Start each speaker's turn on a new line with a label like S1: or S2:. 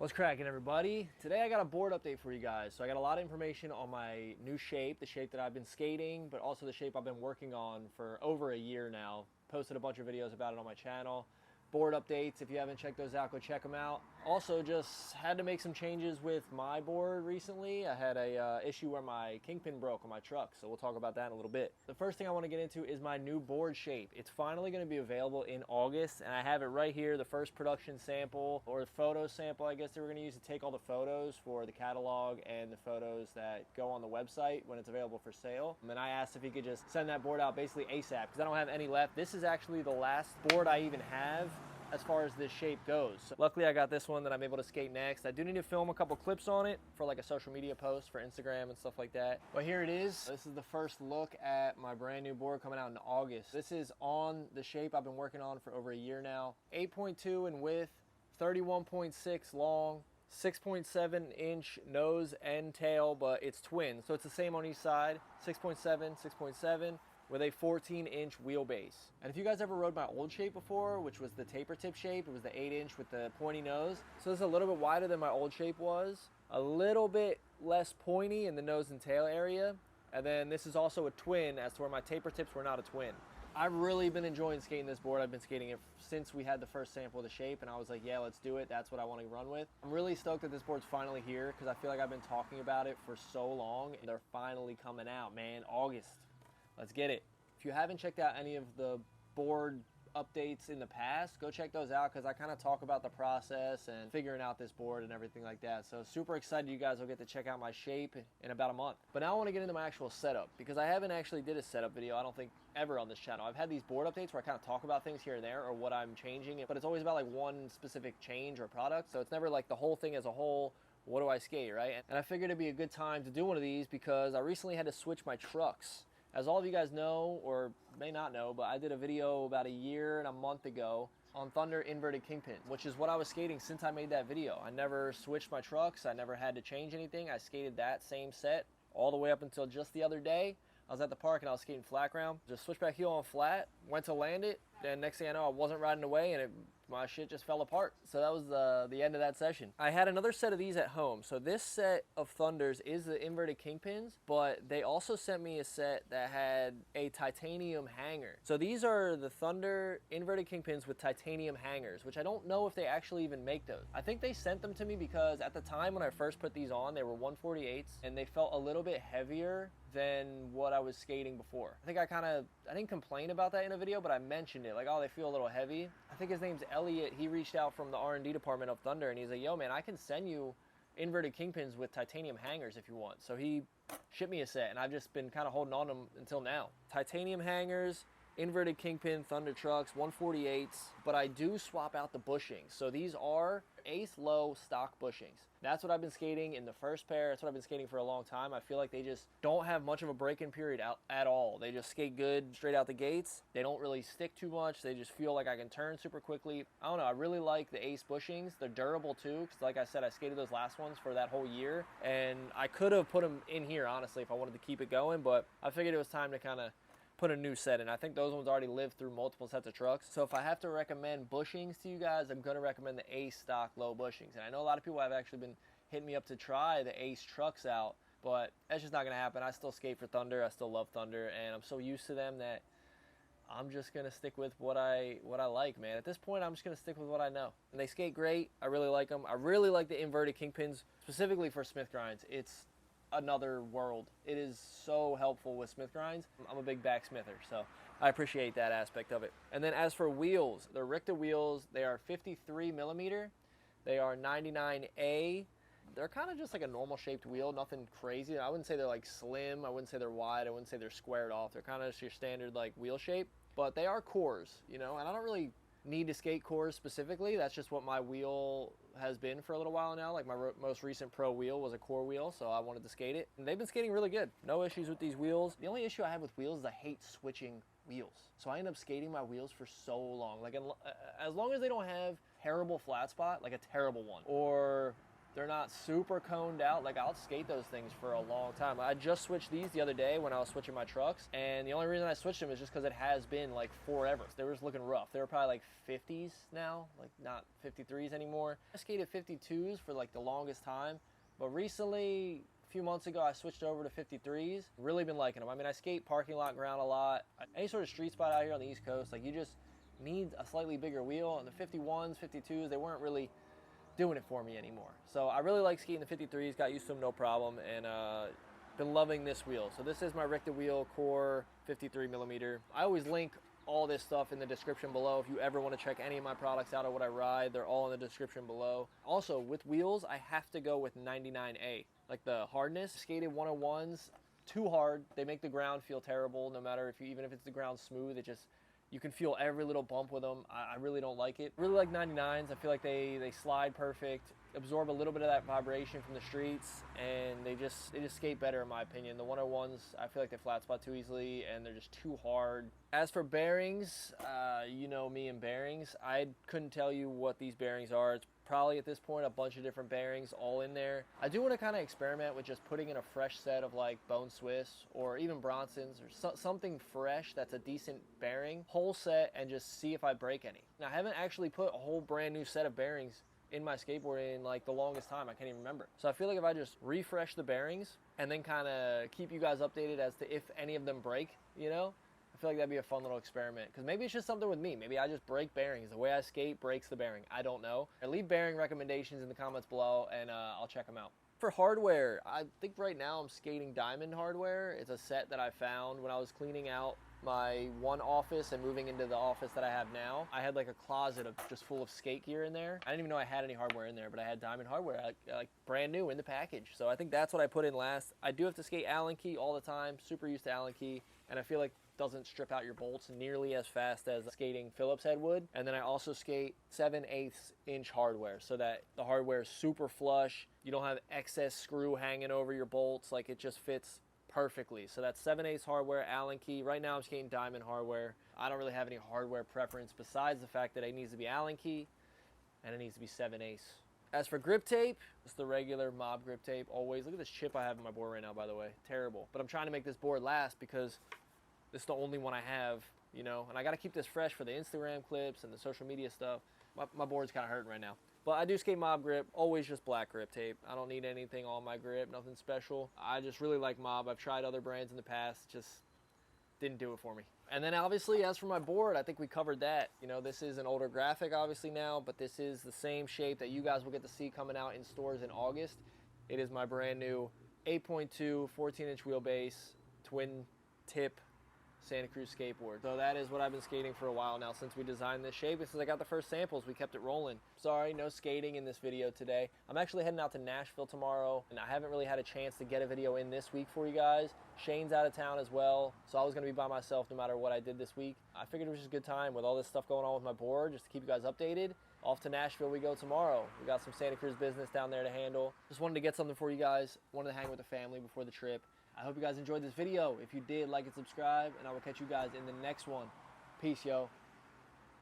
S1: What's cracking, everybody? Today I got a board update for you guys. So I got a lot of information on my new shape, the shape that I've been skating, but also the shape I've been working on for over a year now. Posted a bunch of videos about it on my channel. Board updates, if you haven't checked those out, go check them out. Also, just had to make some changes with my board recently. I had a issue where my kingpin broke on my truck, so we'll talk about that in a little bit. The first thing I want to get into is my new board shape. It's finally going to be available in August, and I have it right here, the first production sample, or photo sample, I guess they were going to use to take all the photos for the catalog and the photos that go on the website when it's available for sale. And then I asked if he could just send that board out basically ASAP, because I don't have any left. This is actually the last board I even have as far as this shape goes. So luckily I got this one that I'm able to skate next. I do need to film a couple clips on it for like a social media post for Instagram and stuff like that. But here it is. This is the first look at my brand new board coming out in August. This is on the shape I've been working on for over a year now. 8.2 in width, 31.6 long, 6.7 inch nose and tail, but it's twin. So it's the same on each side, 6.7, 6.7. with a 14-inch wheelbase. And if you guys ever rode my old shape before, which was the taper tip shape, it was the 8-inch with the pointy nose. So this is a little bit wider than my old shape was, a little bit less pointy in the nose and tail area. And then this is also a twin, as to where my taper tips were not a twin. I've really been enjoying skating this board. I've been skating it since we had the first sample of the shape, and I was like, yeah, let's do it. That's what I want to run with. I'm really stoked that this board's finally here, because I feel like I've been talking about it for so long, and they're finally coming out, man. August. Let's get it. If you haven't checked out any of the board updates in the past, go check those out, because I kind of talk about the process and figuring out this board and everything like that. So super excited you guys will get to check out my shape in about a month. But now I want to get into my actual setup, because I haven't actually did a setup video, I don't think, ever on this channel. I've had these board updates where I kind of talk about things here and there, or what I'm changing, but it's always about like one specific change or product. So it's never like the whole thing as a whole. What do I skate, right? And I figured it'd be a good time to do one of these, because I recently had to switch my trucks. As all of you guys know, or may not know, but I did a video about a year and a month ago on Thunder inverted kingpin, which is what I was skating since I made that video. I never switched my trucks. I never had to change anything. I skated that same set all the way up until just the other day. I was at the park and I was skating flat ground. Just switched back heel on flat, went to land it, and next thing I know, I wasn't riding away, and my shit just fell apart. So that was the end of that session. I had another set of these at home. So this set of Thunders is the inverted kingpins, but they also sent me a set that had a titanium hanger. So these are the Thunder inverted kingpins with titanium hangers, which I don't know if they actually even make those. I think they sent them to me because at the time when I first put these on, they were 148s, and they felt a little bit heavier than what I was skating before. I think I didn't complain about that in a video, but I mentioned it, like, oh, they feel a little heavy. I think his name's Elliot. He reached out from the R&D department of Thunder, and he's like, yo, man, I can send you inverted kingpins with titanium hangers if you want. So he shipped me a set, and I've just been kind of holding on to them until now. Titanium hangers, inverted kingpin Thunder trucks, 148s, but I do swap out the bushings. So these are Ace Low stock bushings. That's what I've been skating in the first pair. That's what I've been skating for a long time. I feel like they just don't have much of a break-in period at all. They just skate good straight out the gates. They don't really stick too much. They just feel like I can turn super quickly. I don't know, I really like the Ace bushings. They're durable too, because like I said, I skated those last ones for that whole year, and I could have put them in here, honestly, if I wanted to keep it going, but I figured it was time to kind of put a new set in. I think those ones already lived through multiple sets of trucks. So if I have to recommend bushings to you guys, I'm going to recommend the Ace stock low bushings. And I know a lot of people have actually been hitting me up to try the Ace trucks out, but that's just not going to happen. I still skate for Thunder. I still love Thunder, and I'm so used to them that I'm just going to stick with what I like, man. At this point, I'm just going to stick with what I know. And they skate great. I really like them. I really like the inverted kingpins, specifically for Smith grinds. It's another world. It is so helpful with Smith grinds. I'm a big backsmither, so I appreciate that aspect of it. And then as for wheels, the Richta wheels, they are 53 millimeter. They are 99A. They're kind of just like a normal shaped wheel, nothing crazy. I wouldn't say they're like slim. I wouldn't say they're wide. I wouldn't say they're squared off. They're kind of just your standard like wheel shape, but they are cores, you know, and I don't really need to skate cores specifically. That's just what my wheel has been for a little while now. Like my most recent pro wheel was a core wheel, so I wanted to skate it. And they've been skating really good. No issues with these wheels. The only issue I have with wheels is I hate switching wheels. So I end up skating my wheels for so long. Like as long as they don't have terrible flat spot, like a terrible one, or They're not super coned out. Like, I'll skate those things for a long time. I just switched these the other day when I was switching my trucks, and the only reason I switched them is just because it has been like forever. They were just looking rough. They were probably like 50s now, like not 53s anymore. I skated 52s for like the longest time, but recently, a few months ago, I switched over to 53s. Really been liking them. I mean, I skate parking lot ground a lot. Any sort of street spot out here on the East Coast, like, you just need a slightly bigger wheel. And the 51s, 52s, they weren't really doing it for me anymore. So I really like skating the 53s, got used to them no problem, and been loving this wheel. So this is my Richta wheel, core 53 millimeter. I always link all this stuff in the description below. If you ever want to check any of my products out or what I ride, they're all in the description below. Also, with wheels, I have to go with 99A. Like the hardness, skated 101s, too hard. They make the ground feel terrible, no matter if you, even if it's the ground smooth, it just, you can feel every little bump with them. I really don't like it. Really like 99s. I feel like they slide perfect, absorb a little bit of that vibration from the streets, and they just skate better in my opinion. The 101s, I feel like they flat spot too easily, and they're just too hard. As for bearings, you know me and bearings. I couldn't tell you what these bearings are. It's probably at this point a bunch of different bearings all in there. I do want to kind of experiment with just putting in a fresh set of like Bone Swiss or even Bronsons or something fresh that's a decent bearing, whole set, and just see if I break any. Now, I haven't actually put a whole brand new set of bearings in my skateboard in like the longest time. I can't even remember. So I feel like if I just refresh the bearings and then kind of keep you guys updated as to if any of them break, you know, I feel like that'd be a fun little experiment, because maybe it's just something with me. Maybe I just break bearings. The way I skate breaks the bearing. I don't know. Leave bearing recommendations in the comments below, and I'll check them out. For hardware, I think right now I'm skating Diamond hardware. It's a set that I found when I was cleaning out my one office and moving into the office that I have now. I had like a closet of just full of skate gear in there. I didn't even know I had any hardware in there, but I had Diamond hardware, like brand new in the package. So I think that's what I put in last. I do have to skate Allen key all the time, super used to Allen key, and I feel like doesn't strip out your bolts nearly as fast as skating Phillips head would. And then I also skate 7/8 inch hardware, so that the hardware is super flush. You don't have excess screw hanging over your bolts. Like, it just fits perfectly. So that's 7/8 hardware, Allen key. Right now I'm skating Diamond hardware. I don't really have any hardware preference besides the fact that it needs to be Allen key and it needs to be 7/8. As for grip tape, it's the regular Mob grip tape always. Look at this chip I have on my board right now, by the way. Terrible. But I'm trying to make this board last because this is the only one I have, you know, and I got to keep this fresh for the Instagram clips and the social media stuff. My board's kind of hurting right now. But I do skate Mob grip, always just black grip tape. I don't need anything on my grip, nothing special. I just really like Mob. I've tried other brands in the past, just didn't do it for me. And then obviously, as for my board, I think we covered that. You know, this is an older graphic obviously now, but this is the same shape that you guys will get to see coming out in stores in August. It is my brand new 8.2 14-inch wheelbase, twin tip Santa Cruz skateboard. So that is what I've been skating for a while now, since we designed this shape, and since I got the first samples, we kept it rolling. Sorry, no skating in this video today. I'm actually heading out to Nashville tomorrow, and I haven't really had a chance to get a video in this week for you guys. Shane's out of town as well, so I was going to be by myself no matter what I did this week. I figured it was just a good time with all this stuff going on with my board, just to keep you guys updated. Off to Nashville we go tomorrow. We got some Santa Cruz business down there to handle. Just wanted to get something for you guys. Wanted to hang with the family before the trip. I hope you guys enjoyed this video. If you did, like and subscribe, and I will catch you guys in the next one. Peace, yo.